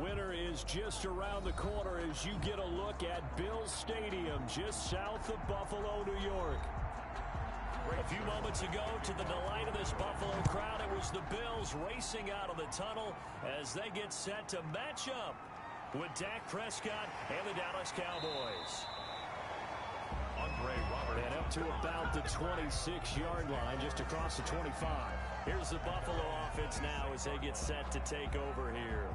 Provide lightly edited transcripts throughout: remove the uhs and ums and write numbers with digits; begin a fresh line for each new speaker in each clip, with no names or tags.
Winter is just around the corner as you get a look at Bills Stadium just south of Buffalo, New York. A few moments ago, to the delight of this Buffalo crowd, it was the Bills racing out of the tunnel as they get set to match up with Dak Prescott and the Dallas Cowboys. And up to about the 26-yard line, just across the 25. Here's the Buffalo offense now as they get set to take over here.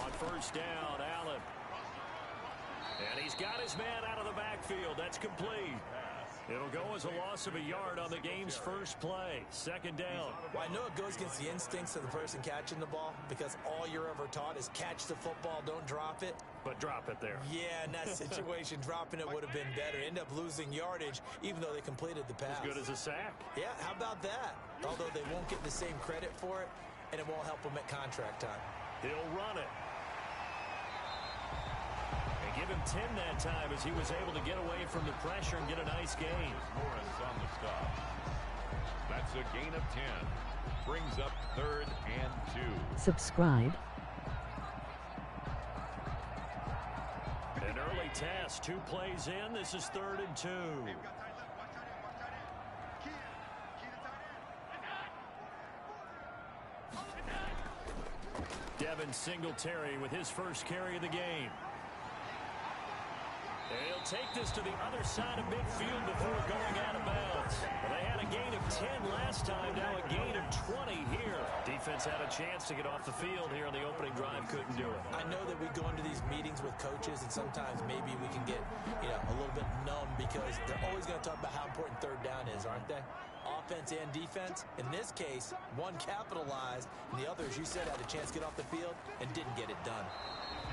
On first down, Allen. And he's got his man out of the backfield. That's complete. It'll go as a loss of a yard on the game's first play. Second down.
Well, I know it goes against the instincts of the person catching the ball because all you're ever taught is catch the football, don't drop it.
But drop it there.
Yeah, in that situation, dropping it would have been better. End up losing yardage, even though they completed the pass.
As good as a sack.
Yeah, how about that? Although they won't get the same credit for it, and it won't help them at contract time.
He'll run it. And give him 10 that time as he was able to get away from the pressure and get a nice gain.
Morris on the stop. That's a gain of 10. Brings up 3rd and 2.
Subscribe.
An early test. 2 plays in. This is 3rd and 2. Devin Singletary with his first carry of the game. And he'll take this to the other side of midfield before going out of bounds. Well, they had a gain of 10 last time, now a gain of 20 here. Defense had a chance to get off the field here on the opening drive, couldn't do it.
I know that we go into these meetings with coaches, and sometimes maybe we can get, a little bit numb because they're always going to talk about how important third down is, aren't they? Offense and defense. In this case, one capitalized, and the other, as you said, had a chance to get off the field and didn't get it done.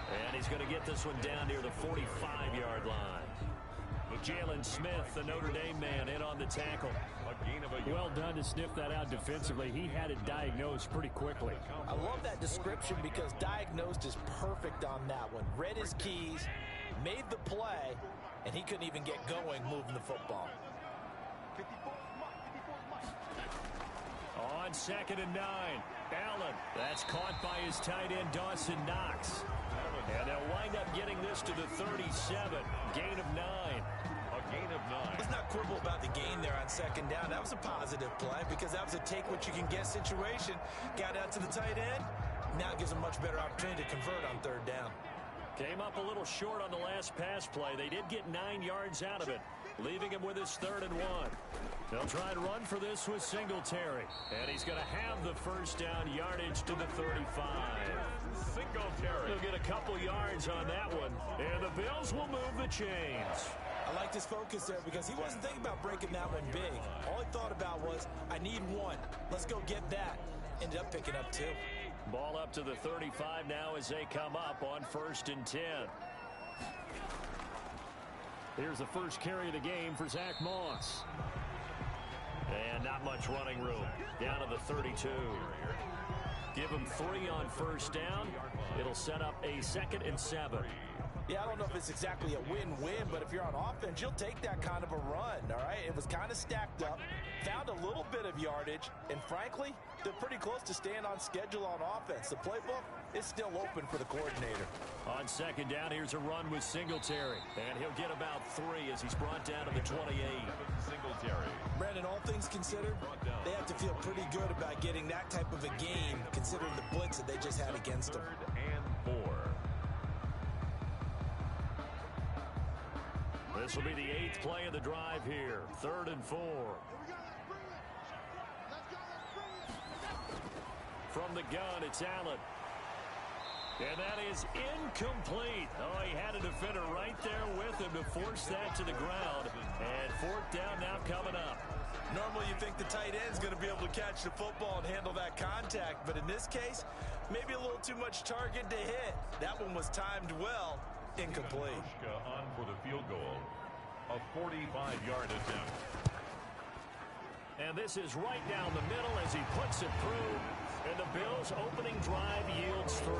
And he's going to get this one down near the 45-yard line. Jalen Smith, the Notre Dame man, in on the tackle. Well done to sniff that out defensively. He had it diagnosed pretty quickly.
I love that description because diagnosed is perfect on that one. Read his keys, made the play, and he couldn't even get going moving the football.
On 2nd and 9, Allen. That's caught by his tight end, Dawson Knox. And they'll wind up getting this to the 37. Gain of 9.
A gain of 9.
Let's not quibble about the gain there on 2nd down. That was a positive play because that was a take-what-you-can-get situation. Got out to the tight end. Now it gives them much better opportunity to convert on 3rd down.
Came up a little short on the last pass play. They did get 9 yards out of it, leaving him with his 3rd and 1. They'll try and run for this with Singletary. And he's going to have the first down yardage to the 35.
Singletary.
He'll get a couple yards on that one. And the Bills will move the chains.
I liked his focus there because he wasn't thinking about breaking that one big. All he thought about was, I need 1. Let's go get that. Ended up picking up 2.
Ball up to the 35 now as they come up on 1st and 10. Here's the first carry of the game for Zach Moss. And not much running room. Down to the 32. Give him 3 on 1st down. It'll set up a 2nd and 7.
Yeah, I don't know if it's exactly a win-win, but if you're on offense, you'll take that kind of a run, all right? It was kind of stacked up, found a little bit of yardage, and frankly, they're pretty close to staying on schedule on offense. The playbook is still open for the coordinator.
On 2nd down, here's a run with Singletary, and he'll get about 3 as he's brought down to the 28.
Singletary.
Brandon, all things considered, they have to feel pretty good about getting that type of a game, considering the blitz that they just had against them.
3rd and 4.
This will be the 8th play of the drive here. 3rd and 4. From the gun, it's Allen. And that is incomplete. Oh, he had a defender right there with him to force that to the ground. And 4th down now coming up.
Normally you think the tight end's going to be able to catch the football and handle that contact. But in this case, maybe a little too much target to hit. That one was timed well. Incomplete.
On for the field goal. A 45-yard attempt.
And this is right down the middle as he puts it through. And the Bills' opening drive yields 3.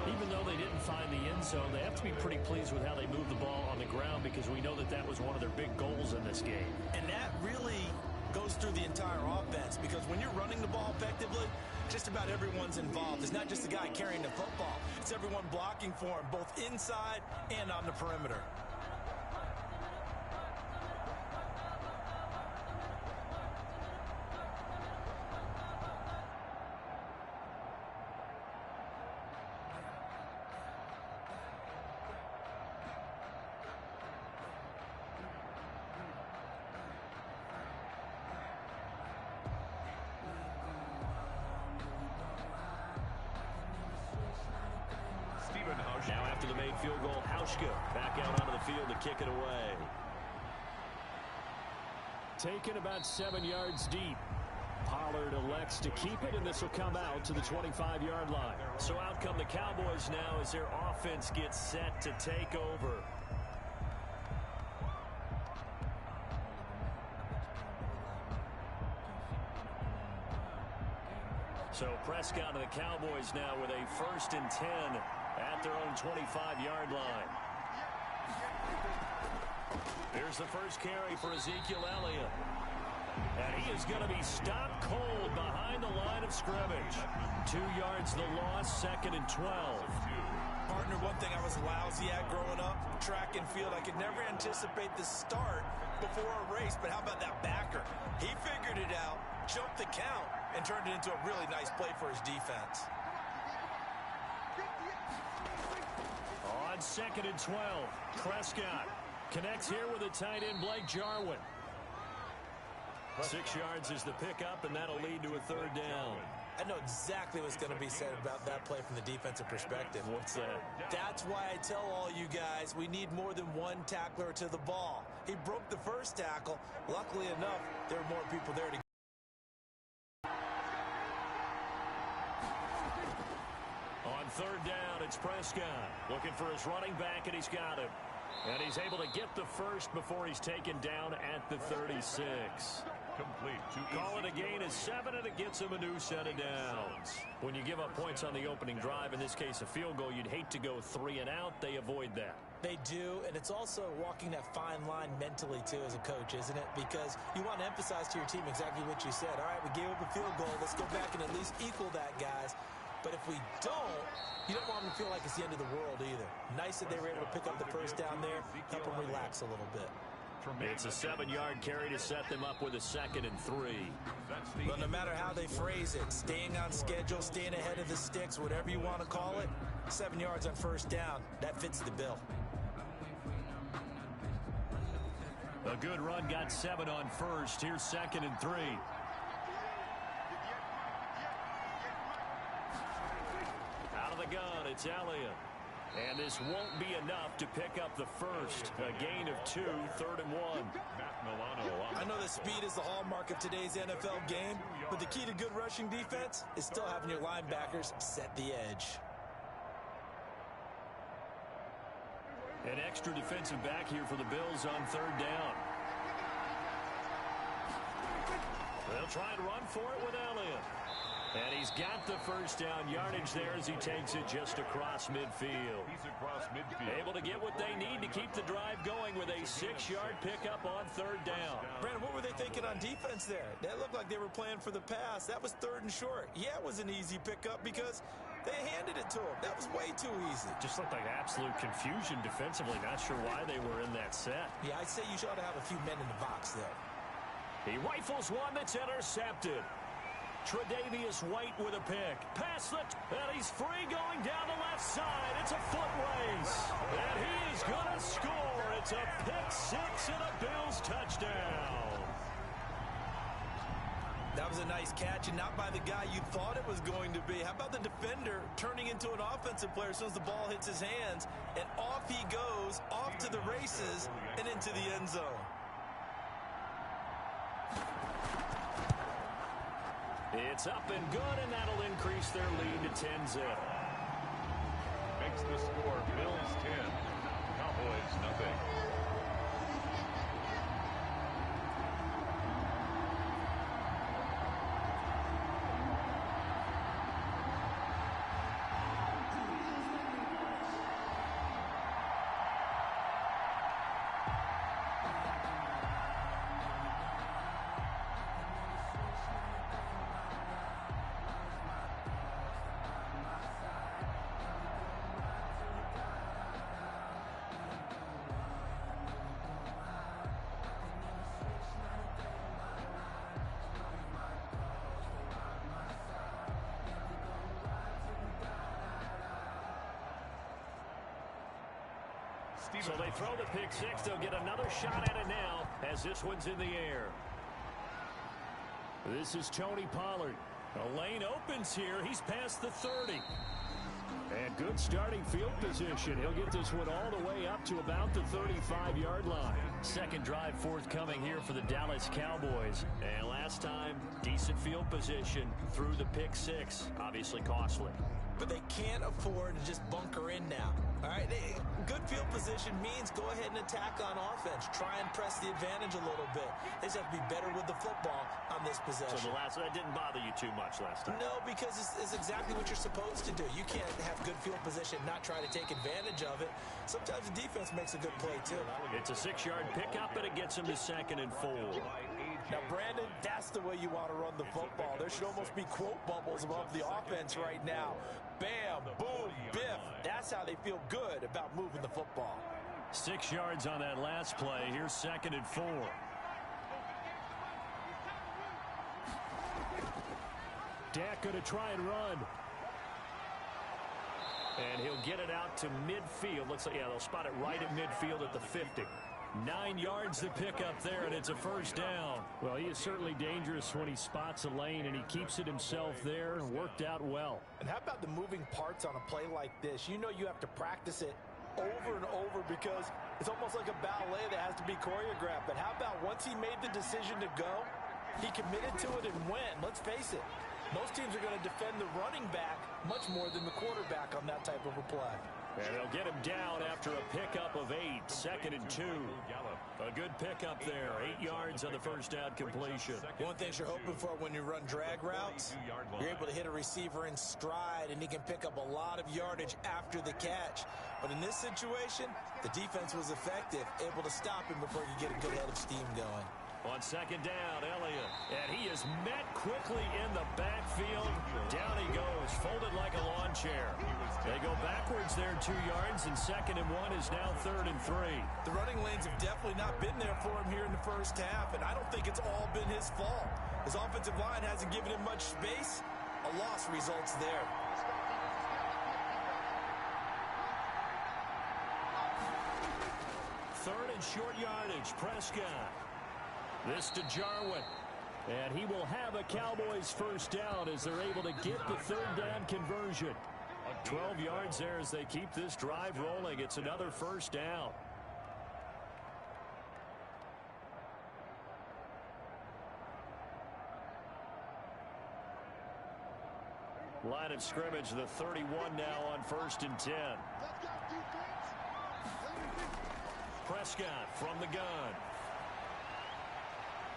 Even though they didn't find the end zone, they have to be pretty pleased with how they moved the ball on the ground because we know that that was one of their big goals in this game.
And that really goes through the entire offense because when you're running the ball effectively, just about everyone's involved. It's not just the guy carrying the football. It's everyone blocking for him, both inside and on the perimeter.
Now after the made field goal, Hauschka back out onto the field to kick it away. Taken about 7 yards deep. Pollard elects to keep it, and this will come out to the 25-yard line. So out come the Cowboys now as their offense gets set to take over. So Prescott and the Cowboys now with a 1st and 10 at their own 25-yard line. Here's the first carry for Ezekiel Elliott. And he is going to be stopped cold behind the line of scrimmage. 2 yards the loss, 2nd and 12.
Partner, one thing I was lousy at growing up, track and field. I could never anticipate the start before a race, but how about that backer? He figured it out, jumped the count, and turned it into a really nice play for his defense.
On 2nd and 12, Prescott connects here with a tight end, Blake Jarwin. 6 yards is the pickup, and that'll lead to a 3rd down.
I know exactly what's going to be said about that play from the defensive perspective.
What's that?
That's why I tell all you guys we need more than one tackler to the ball. He broke the first tackle. Luckily enough, there were more people there to.
On 3rd down, it's Prescott looking for his running back, and he's got him. And he's able to get the first before he's taken down at the 36.
Complete.
Call it a gain of 7, and it gets him a new set of downs. When you give up points on the opening drive, in this case a field goal, you'd hate to go 3 and out. They avoid that.
They do, and it's also walking that fine line mentally, too, as a coach, isn't it? Because you want to emphasize to your team exactly what you said. All right, we gave up a field goal. Let's go back and at least equal that, guys. But if we don't, you don't want them to feel like it's the end of the world either. Nice that they were able to pick up the first down there, help them relax a little bit.
It's a 7-yard carry to set them up with a 2nd and 3.
But no matter how they phrase it, staying on schedule, staying ahead of the sticks, whatever you want to call it, 7 yards on 1st down, that fits the bill.
A good run got 7 on 1st. Here's 2nd and 3. Out of the gun, it's Elliott. And this won't be enough to pick up the first. A gain of 2, 3rd and 1.
I know that speed is the hallmark of today's NFL game, but the key to good rushing defense is still having your linebackers set the edge.
An extra defensive back here for the Bills on 3rd down. They'll try and run for it with Elliott. And he's got the first down yardage there as he takes it just across midfield.
He's across midfield.
Able to get what they need to keep the drive going with a 6-yard pickup on 3rd down.
Brandon, what were they thinking on defense there? That looked like they were playing for the pass. That was 3rd and short. Yeah, it was an easy pickup because they handed it to him. That was way too easy.
Just looked like absolute confusion defensively. Not sure why they were in that set.
Yeah, I'd say you ought to have a few men in the box there.
He rifles one that's intercepted. Tre'Davious White with a pick. Pass it, and he's free going down the left side. It's a foot race, and he is going to score. It's a pick 6 and a Bills touchdown.
That was a nice catch, and not by the guy you thought it was going to be. How about the defender turning into an offensive player as soon as the ball hits his hands, and off he goes, off to the races, and into the end zone.
It's up and good, and that'll increase their lead to 10-0.
Makes the score Bills 10, Cowboys nothing.
So they throw the pick six. They'll get another shot at it now as this one's in the air. This is Tony Pollard. The lane opens here. He's past the 30. And good starting field position. He'll get this one all the way up to about the 35-yard line. Second drive forthcoming here for the Dallas Cowboys. And last time, decent field position through the pick six. Obviously costly.
But they can't afford to just bunker in now. All right, good field position means go ahead and attack on offense. Try and press the advantage a little bit. They just have to be better with the football on this possession.
So that didn't bother you too much last time?
No, because it's exactly what you're supposed to do. You can't have good field position, not try to take advantage of it. Sometimes the defense makes a good play, too.
It's a 6-yard pickup, and it gets him to 2nd and 4.
Now, Brandon, that's the way you want to run the football. There should almost be quote bubbles above the offense right now. Bam, boom, biff. That's how they feel good about moving the football.
6 yards on that last play. Here's 2nd and 4. Dak going to try and run. And he'll get it out to midfield. Looks like, yeah, they'll spot it right at midfield at the 50. 9 yards to pick up there, and it's a first down. Well, he is certainly dangerous when he spots a lane, and he keeps it himself there. Worked out well.
And how about the moving parts on a play like this? You know you have to practice it over and over because it's almost like a ballet that has to be choreographed. But how about once he made the decision to go, he committed to it and went. Let's face it, most teams are going to defend the running back much more than the quarterback on that type of a play.
And they'll get him down after a pickup of 8. 2nd and 2. A good pickup there. 8 yards on the first down completion.
One thing you're hoping for when you run drag routes, you're able to hit a receiver in stride, and he can pick up a lot of yardage after the catch. But in this situation, the defense was effective, able to stop him before you get a good head of steam going.
On 2nd down, Elliott. And he is met quickly in the backfield. Down he goes, folded like a lawn chair. They go backwards there 2 yards, and 2nd and 1 is now 3rd and 3.
The running lanes have definitely not been there for him here in the first half, and I don't think it's all been his fault. His offensive line hasn't given him much space. A loss results there.
Third and short yardage, Prescott. This to Jarwin. And he will have a Cowboys first down as they're able to get the 3rd down conversion. 12 yards there as they keep this drive rolling. It's another first down. Line of scrimmage, the 31 now on 1st and 10. Prescott from the gun.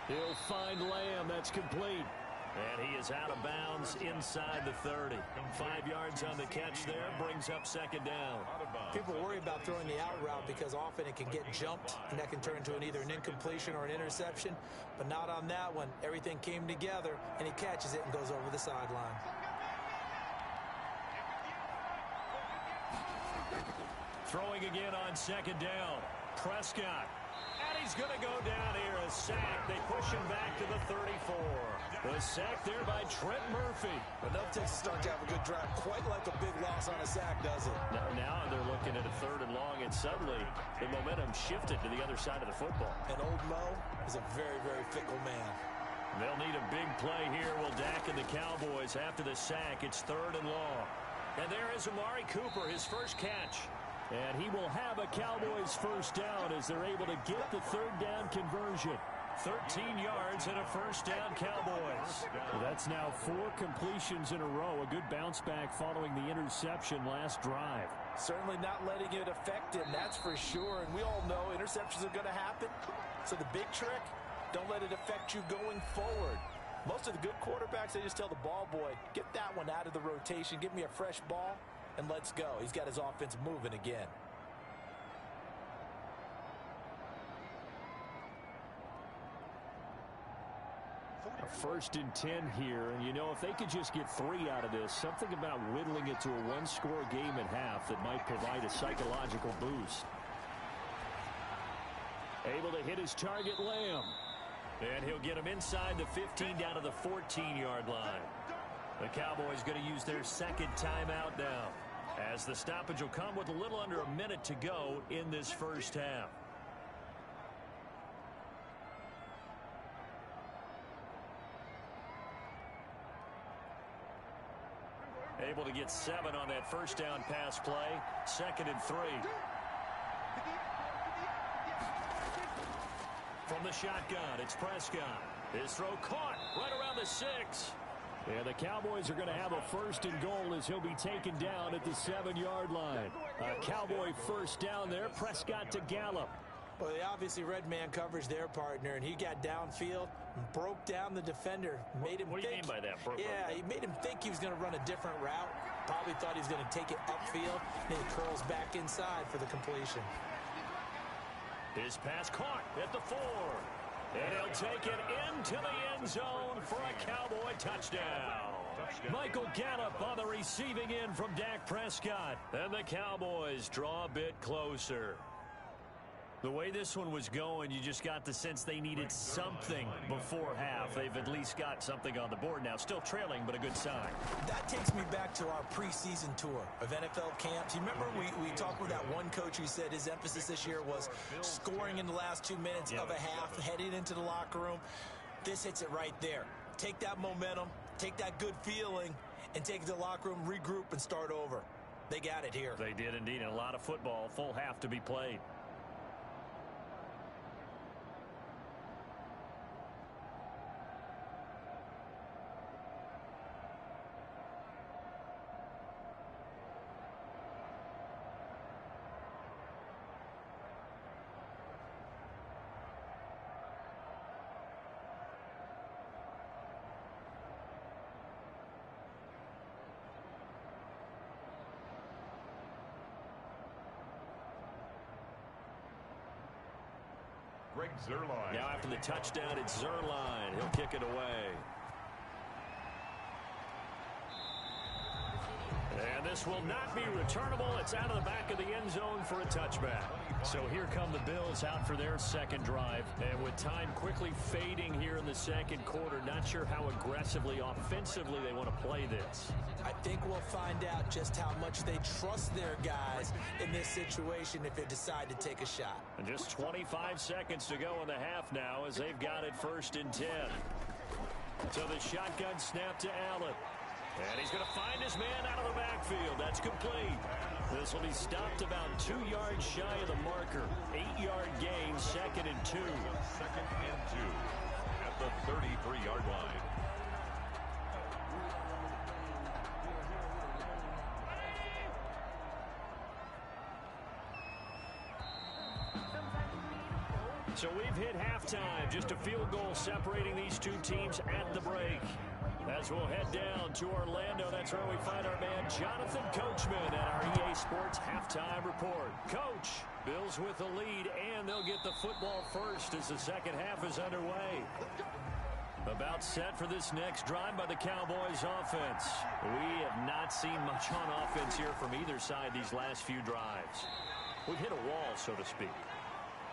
He'll find Lamb. That's complete. And he is out of bounds inside the 30. 5 yards on the catch there. Brings up 2nd down.
People worry about throwing the out route because often it can get jumped, and that can turn into either an incompletion or an interception. But not on that one. Everything came together, and he catches it and goes over the sideline.
Throwing again on 2nd down. Prescott. And he's going to go down here. A sack. They push him back to the 34. The sack there by Trent Murphy.
Enough takes to start to have a good drive. Quite like a big loss on a sack, does it?
Now they're looking at a 3rd and long, and suddenly the momentum shifted to the other side of the football.
And old Mo is a very, very fickle man.
They'll need a big play here. Will Dak and the Cowboys after the sack. It's 3rd and long. And there is Amari Cooper, his first catch. And he will have a Cowboys first down as they're able to get the 3rd down conversion. 13 yards and a first down, Cowboys. That's now 4 completions in a row. A good bounce back following the interception last drive.
Certainly not letting it affect him, that's for sure. And we all know interceptions are going to happen. So the big trick, don't let it affect you going forward. Most of the good quarterbacks, they just tell the ball boy, get that one out of the rotation, give me a fresh ball, and let's go. He's got his offense moving again.
A 1st and 10 here, and you know, if they could just get 3 out of this, something about whittling it to a 1-score game at half that might provide a psychological boost. Able to hit his target, Lamb. And he'll get him inside the 15 down to the 14-yard line. The Cowboys going to use their 2nd timeout now. as the stoppage will come with a little under a minute to go in this first half. Able to get 7 on that first down pass play. 2nd and 3. From the shotgun, it's Prescott. His throw caught right around the 6. And the Cowboys are going to have a 1st and goal as he'll be taken down at the 7-yard line. A Cowboy first down there. Prescott to Gallup.
Well, they obviously red man coverage their partner, and he got downfield and broke down the defender. Made him
what do you mean by that?
He made him think he was going to run a different route. Probably thought he was going to take it upfield. Then he curls back inside for the completion.
His pass caught at the 4. And he'll take it into the end zone for a Cowboy touchdown. Michael Gallup on the receiving end from Dak Prescott. And the Cowboys draw a bit closer. The way this one was going, you just got the sense they needed something before half. They've at least got something on the board now. Still trailing, but a good sign.
That takes me back to our preseason tour of NFL camps. You remember we talked with that one coach who said his emphasis this year was scoring in the last 2 minutes of a half, heading into the locker room. This hits it right there. Take that momentum, take that good feeling, and take it to the locker room, regroup, and start over. They got it here.
They did indeed, and a lot of football, full half to be played.
Now
after the touchdown, it's Zerline. He'll kick it away. And this will not be returnable. It's out of the back of the end zone for a touchback. So here come the Bills out for their second drive. And with time quickly fading here in the second quarter, not sure how aggressively, offensively they want to play this.
I think we'll find out just how much they trust their guys in this situation if they decide to take a shot.
And just 25 seconds to go in the half now as they've got it 1st and 10. So the shotgun snap to Allen. And he's going to find his man out of the backfield. That's complete. This will be stopped about 2 yards shy of the marker. 8-yard gain, 2nd and 2.
2nd and 2 at the 33-yard line.
So we've hit halftime. Just a field goal separating these two teams at the break. As we'll head down to Orlando, that's where we find our man Jonathan Coachman at our EA Sports Halftime Report. Coach, Bills with the lead, and they'll get the football first as the second half is underway. About set for this next drive by the Cowboys offense. We have not seen much on offense here from either side these last few drives. We've hit a wall, so to speak.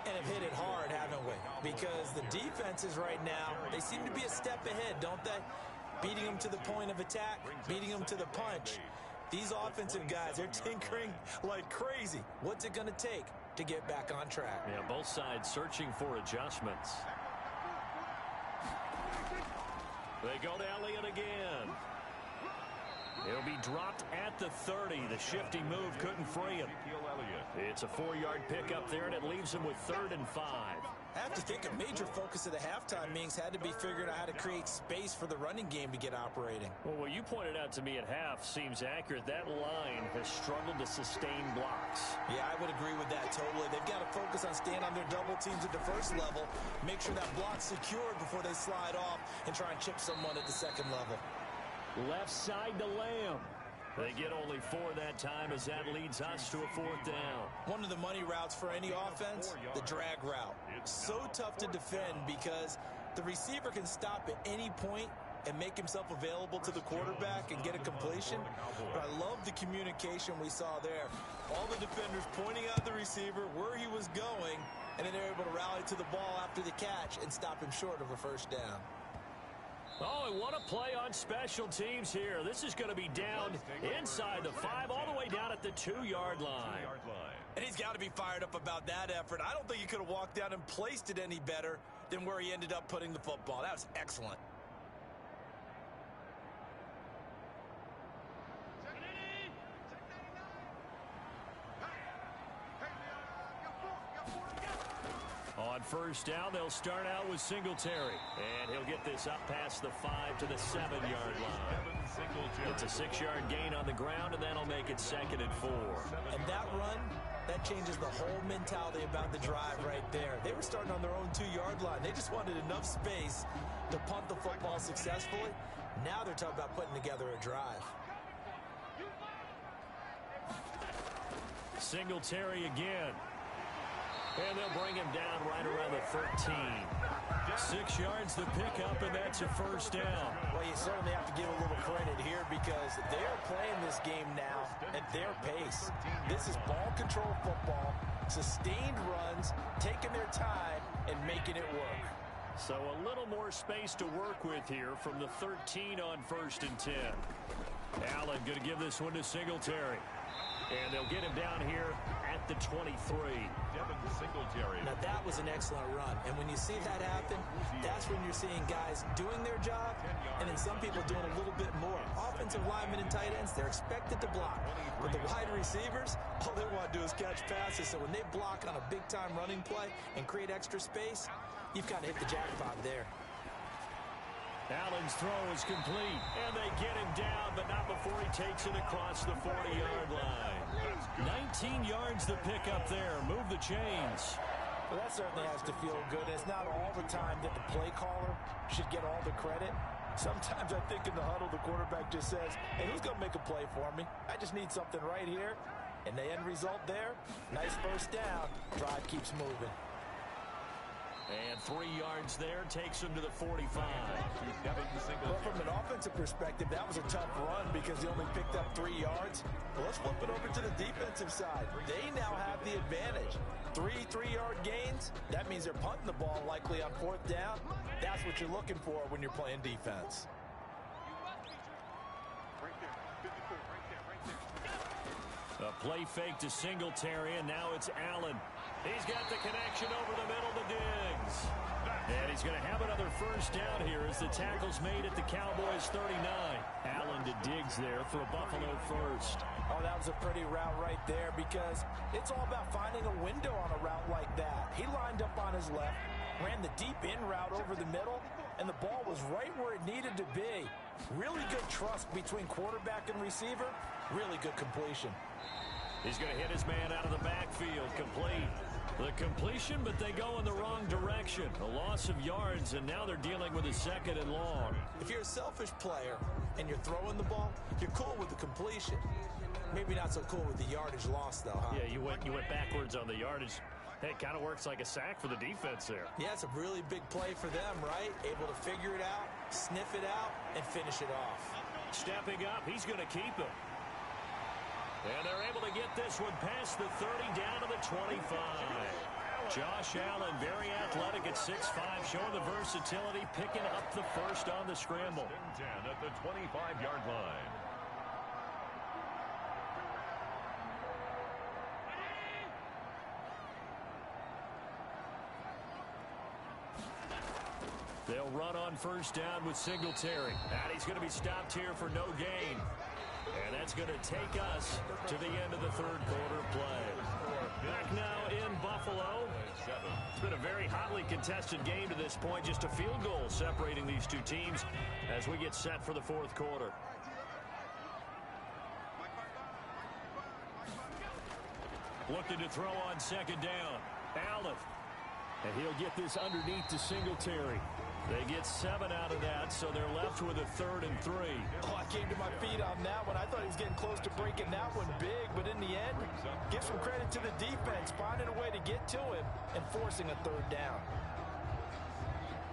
And have hit it hard, haven't we? Because the defenses right now, they seem to be a step ahead, don't they? Beating them to the point of attack, beating them to the punch. These offensive guys, they're tinkering like crazy. What's it going to take to get back on track?
Yeah, both sides searching for adjustments. They go to Elliott again. He'll be dropped at the 30. The shifty move couldn't free him. It's a 4-yard pickup there, and it leaves him with 3rd and 5.
I have to think a major focus of the halftime meetings had to be figuring out how to create space for the running game to get operating.
Well, what you pointed out to me at half seems accurate. That line has struggled to sustain blocks.
Yeah, I would agree with that totally. They've got to focus on staying on their double teams at the first level, make sure that block's secured before they slide off and try and chip someone at the second level.
Left side to Lamb. They get only 4 that time as that leads us to a 4th down.
One of the money routes for any offense, the drag route. So tough to defend because the receiver can stop at any point and make himself available to the quarterback and get a completion. But I love the communication we saw there. All the defenders pointing out the receiver, where he was going, and then they're able to rally to the ball after the catch and stop him short of a 1st down.
Oh, and what a play on special teams here. This is going to be down inside the 5, all the way down at the 2-yard line.
And he's got to be fired up about that effort. I don't think he could have walked down and placed it any better than where he ended up putting the football. That was excellent.
On first down, they'll start out with Singletary. And he'll get this up past the 5 to the 7-yard line. It's a 6-yard gain on the ground, and that'll make it 2nd and 4.
And that run, that changes the whole mentality about the drive right there. They were starting on their own 2-yard line. They just wanted enough space to punt the football successfully. Now they're talking about putting together a drive.
Singletary again. And they'll bring him down right around the 13. 6 yards the pickup, and that's a first down.
Well, you certainly have to give a little credit here because they're playing this game now at their pace. This is ball control football, sustained runs, taking their time, and making it work.
So a little more space to work with here from the 13 on 1st and 10. Allen going to give this one to Singletary. And they'll get him down here at the 23.
Now, that was an excellent run. And when you see that happen, that's when you're seeing guys doing their job and then some people doing a little bit more. Offensive linemen and tight ends, they're expected to block. But the wide receivers, all they want to do is catch passes. So when they block on a big-time running play and create extra space, you've kind of hit the jackpot there.
Allen's throw is complete, and they get him down, but not before he takes it across the 40-yard line. 19 yards the pickup there. Move the chains.
Well, that certainly has to feel good. It's not all the time that the play caller should get all the credit. Sometimes I think in the huddle, the quarterback just says, hey, who's going to make a play for me? I just need something right here. And the end result there, nice first down. Drive keeps moving.
And 3 yards there takes him to the 45.
Well, from an offensive perspective, that was a tough run because he only picked up 3 yards. Well, let's flip it over to the defensive side. They now have the advantage. 3 3-yard gains. That means they're punting the ball likely on 4th down. That's what you're looking for when you're playing defense.
A play fake to Singletary, and now it's Allen. He's got the connection over the middle to Diggs. And he's going to have another first down here as the tackle's made at the Cowboys 39. Allen to Diggs there for a Buffalo first.
Oh, that was a pretty route right there because it's all about finding a window on a route like that. He lined up on his left, ran the deep in route over the middle, and the ball was right where it needed to be. Really good trust between quarterback and receiver. Really good completion.
He's going to hit his man out of the backfield. Complete. The completion, but they go in the wrong direction. A loss of yards, and now they're dealing with a 2nd and long.
If you're a selfish player and you're throwing the ball, you're cool with the completion. Maybe not so cool with the yardage loss, though, huh?
Yeah, you went backwards on the yardage. Hey, it kind of works like a sack for the defense there.
Yeah, it's a really big play for them, right? Able to figure it out, sniff it out, and finish it off.
Stepping up, he's going to keep him. And they're able to get this one past the 30 down to the 25. Josh Allen, very athletic at 6'5", showing the versatility, picking up the first on the scramble.
10 at the 25-yard line.
They'll run on first down with Singletary. And he's going to be stopped here for no gain. And that's going to take us to the end of the 3rd quarter play. Back now in Buffalo. It's been a very hotly contested game to this point. Just a field goal separating these two teams as we get set for the 4th quarter. Looking to throw on 2nd down. Allen. And he'll get this underneath to Singletary. They get 7 out of that, so they're left with a 3rd and 3.
Oh, I came to my feet on that one. I thought he was getting close to breaking that one big, but in the end, give some credit to the defense, finding a way to get to him and forcing a 3rd down.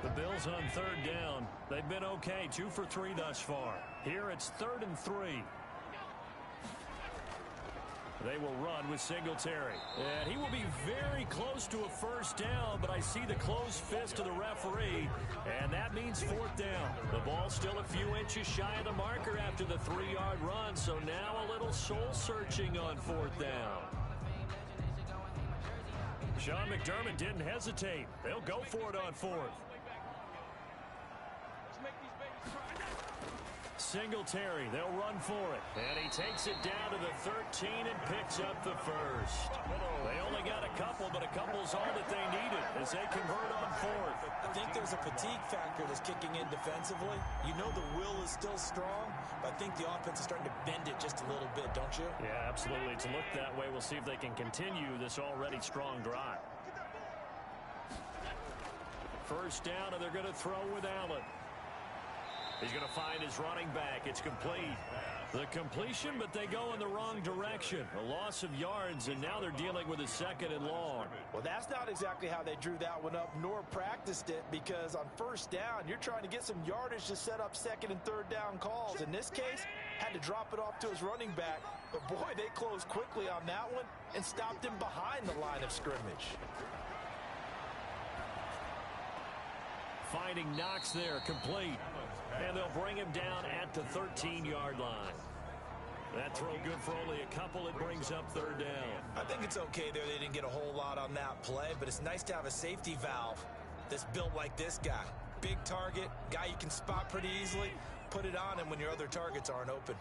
The Bills on 3rd down. They've been okay, 2 for 3 thus far. Here it's 3rd and 3. They will run with Singletary. And he will be very close to a first down, but I see the closed fist of the referee, and that means fourth down. The ball still a few inches shy of the marker after the 3-yard run, so now a little soul-searching on fourth down. Sean McDermott didn't hesitate. They'll go for it on fourth. Singletary, they'll run for it. And he takes it down to the 13 and picks up the first. They only got a couple, but a couple's all that they needed as they convert on fourth.
I think there's a fatigue factor that's kicking in defensively. You know the will is still strong, but I think the offense is starting to bend it just a little bit, don't you?
Yeah, absolutely. It's looked that way. We'll see if they can continue this already strong drive. First down, and they're going to throw with Allen. He's going to find his running back. It's complete. The completion, but they go in the wrong direction. A loss of yards, and now they're dealing with a second and long.
Well, that's not exactly how they drew that one up, nor practiced it, because on first down, you're trying to get some yardage to set up second and third down calls. In this case, had to drop it off to his running back. But, boy, they closed quickly on that one and stopped him behind the line of scrimmage.
Finding Knox there, complete. And they'll bring him down at the 13-yard line. That throw good for only a couple. It brings up third down.
I think it's okay there. They didn't get a whole lot on that play, but it's nice to have a safety valve that's built like this guy. Big target, guy you can spot pretty easily. Put it on him when your other targets aren't open.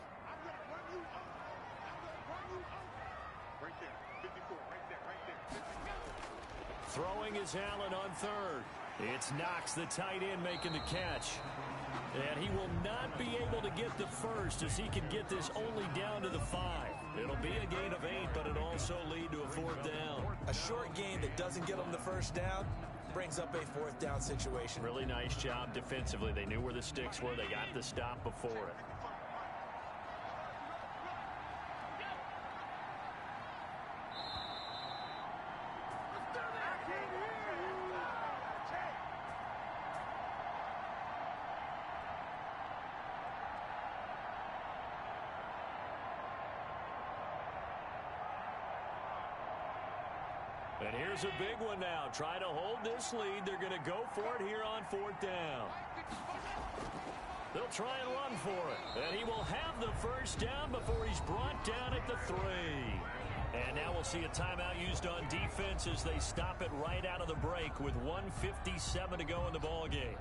Throwing is Allen on third. It's Knox, the tight end, making the catch. And he will not be able to get the first as he can get this only down to the 5. It'll be a gain of 8, but it'll also lead to a fourth down.
A short gain that doesn't get them the first down brings up a fourth down situation.
Really nice job defensively. They knew where the sticks were. They got the stop before it. And here's a big one now. Try to hold this lead. They're going to go for it here on fourth down. They'll try and run for it. And he will have the first down before he's brought down at the 3. And now we'll see a timeout used on defense as they stop it right out of the break with 1:57 to go in the ballgame.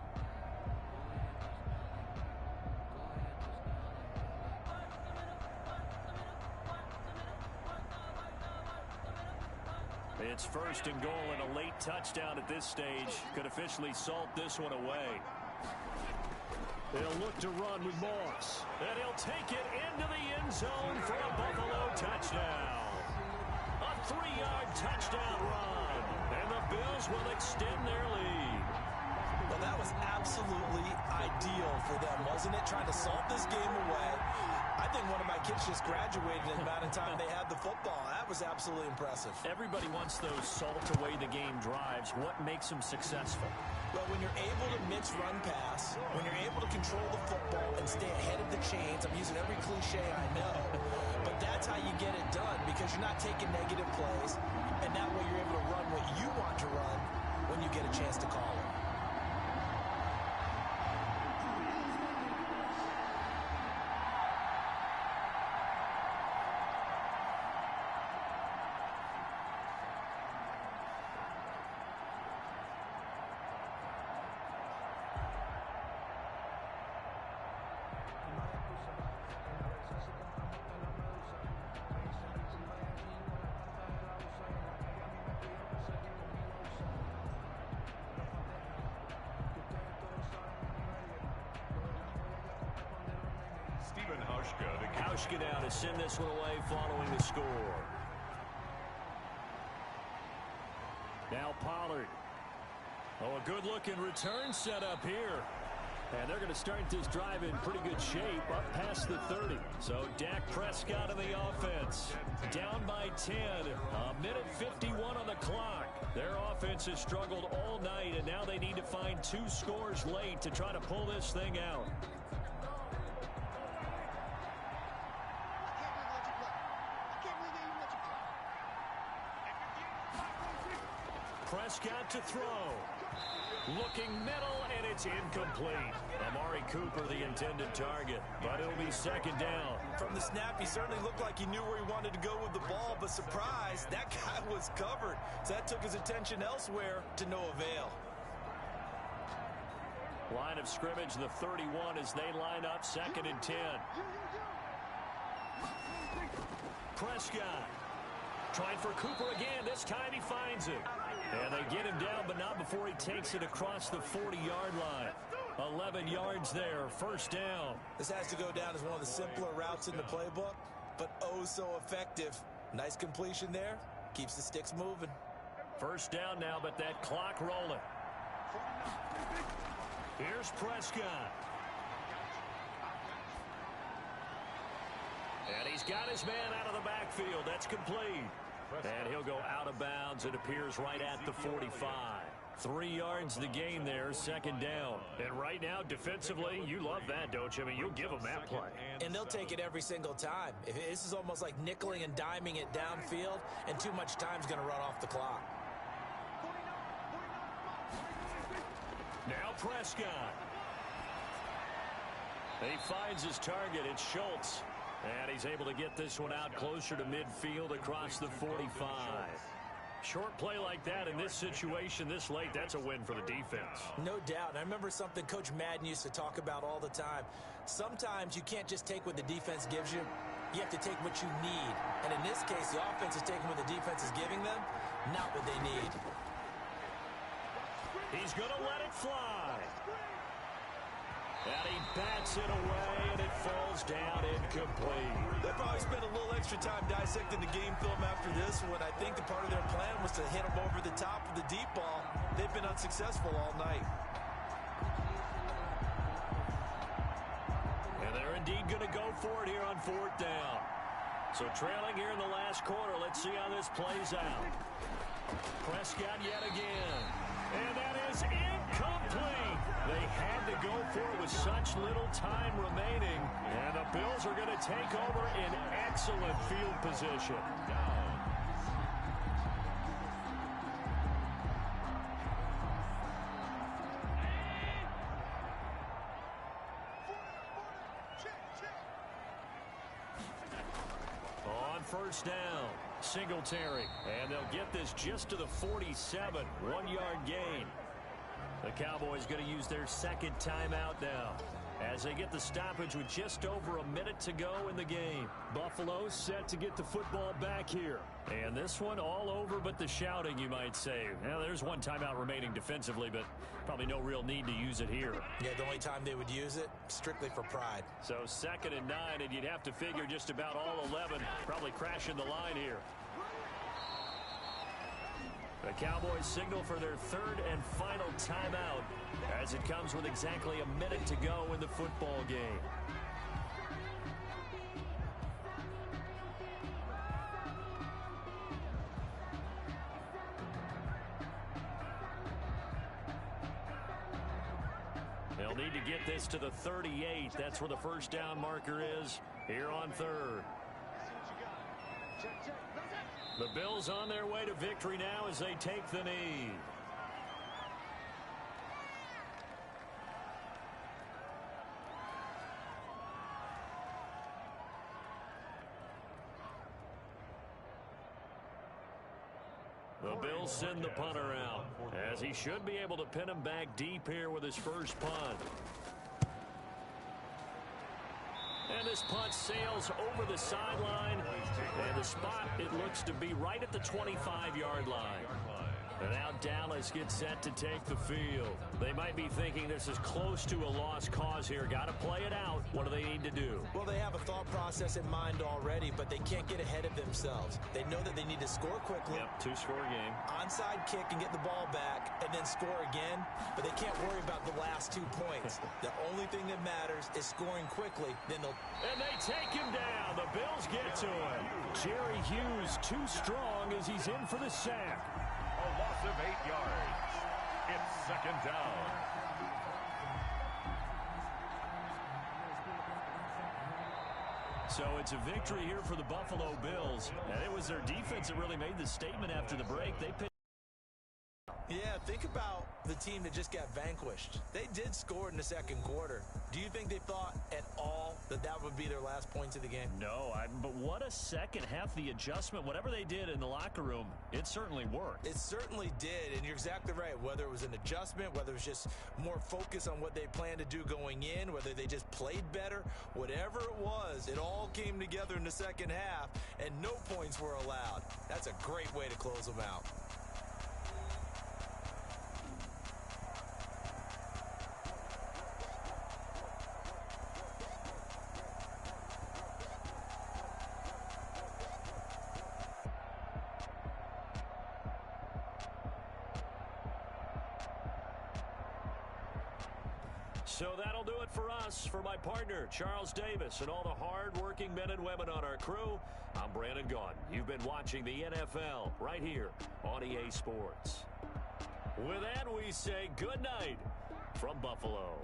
It's first and goal, and a late touchdown at this stage could officially salt this one away. They'll look to run with Moss, and he'll take it into the end zone for a Buffalo touchdown. A 3-yard touchdown run, and the Bills will extend their lead.
Well, that was absolutely ideal for them, wasn't it? Trying to salt this game away. I think one of my kids just graduated in the amount of time they had the football. That was absolutely impressive.
Everybody wants those salt away the game drives. What makes them successful?
Well, when you're able to mix run pass, when you're able to control the football and stay ahead of the chains, I'm using every cliche I know, but that's how you get it done because you're not taking negative plays, and that way you're able to run what you want to run when you get a chance to call it.
Hauschka now to send this one away following the score. Now Pollard. Oh, a good-looking return set up here. And they're going to start this drive in pretty good shape up past the 30. So Dak Prescott in the offense. Down by 10. A minute 51 on the clock. Their offense has struggled all night, and now they need to find 2 scores late to try to pull this thing out. Prescott to throw. Looking middle, and it's incomplete. Amari Cooper, the intended target, but it'll be second down.
From the snap, he certainly looked like he knew where he wanted to go with the ball, but surprise, that guy was covered. So that took his attention elsewhere to no avail.
Line of scrimmage, the 31, as they line up, 2nd and 10. Prescott trying for Cooper again. This time he finds it. And they get him down, but not before he takes it across the 40-yard line. 11 yards there, first down.
This has to go down as one of the simpler routes in the playbook, but oh so effective. Nice completion there. Keeps the sticks moving.
First down now, but that clock rolling. Here's Prescott. And he's got his man out of the backfield. That's complete. And he'll go out of bounds. It appears right at the 45. 3 yards the gain there, second down. And right now, defensively, you love that, don't you? I mean, you'll give them that play.
And they'll take it every single time. This is almost like nickeling and diming it downfield, and too much time's going to run off the clock.
Now Prescott. He finds his target. It's Schultz. And he's able to get this one out closer to midfield across the 45. Short play like that in this situation this late, that's a win for the defense.
No doubt. And I remember something Coach Madden used to talk about all the time. Sometimes you can't just take what the defense gives you. You have to take what you need. And in this case, the offense is taking what the defense is giving them, not what they need.
He's going to let it fly. And he bats it away, and it falls down incomplete.
They'll probably spend a little extra time dissecting the game film after this one. I think the part of their plan was to hit him over the top of the deep ball. They've been unsuccessful all night.
And they're indeed going to go for it here on 4th down. So trailing here in the last quarter. Let's see how this plays out. Prescott yet again. And that is incomplete. They had to go for it with such little time remaining. And the Bills are going to take over in excellent field position. On first down, Singletary. And they'll get this just to the 47. 1-yard gain. The Cowboys going to use their second timeout now as they get the stoppage with just over a minute to go in the game. Buffalo set to get the football back here. And this one all over but the shouting, you might say. Now, there's one timeout remaining defensively, but probably no real need to use it here.
Yeah, the only time they would use it, strictly for pride.
So 2nd and 9, and you'd have to figure just about all 11 probably crashing the line here. The Cowboys signal for their 3rd and final timeout as it comes with exactly a minute to go in the football game. They'll need to get this to the 38. That's where the first down marker is here on 3rd. The Bills on their way to victory now as they take the knee. The Bills send the punter out as he should be able to pin him back deep here with his first punt. And this punt sails over the sideline. And the spot, it looks to be right at the 25-yard line. And now Dallas gets set to take the field. They might be thinking this is close to a lost cause here. Got to play it out. What do they need to do?
Well, they have a thought process in mind already, but they can't get ahead of themselves. They know that they need to score quickly.
Yep, 2-score game.
Onside kick and get the ball back and then score again. But they can't worry about the last 2 points. The only thing that matters is scoring quickly. Then they'll...
And they take him down. The Bills get to him. Jerry Hughes too strong as he's in for the sack.
A loss of 8 yards. It's 2nd down.
So it's a victory here for the Buffalo Bills. And it was their defense that really made the statement after the break. They picked
Yeah, think about the team that just got vanquished. They did score in the second quarter. Do you think they thought at all that that would be their last points of the game?
No, but what a second half. The adjustment, whatever they did in the locker room, it certainly worked.
It certainly did, and you're exactly right. Whether it was an adjustment, whether it was just more focus on what they planned to do going in, whether they just played better, whatever it was, it all came together in the second half, and no points were allowed. That's a great way to close them out.
So that'll do it for us. For my partner, Charles Davis, and all the hard-working men and women on our crew, I'm Brandon Gaudin. You've been watching the NFL right here on EA Sports. With that, we say good night from Buffalo.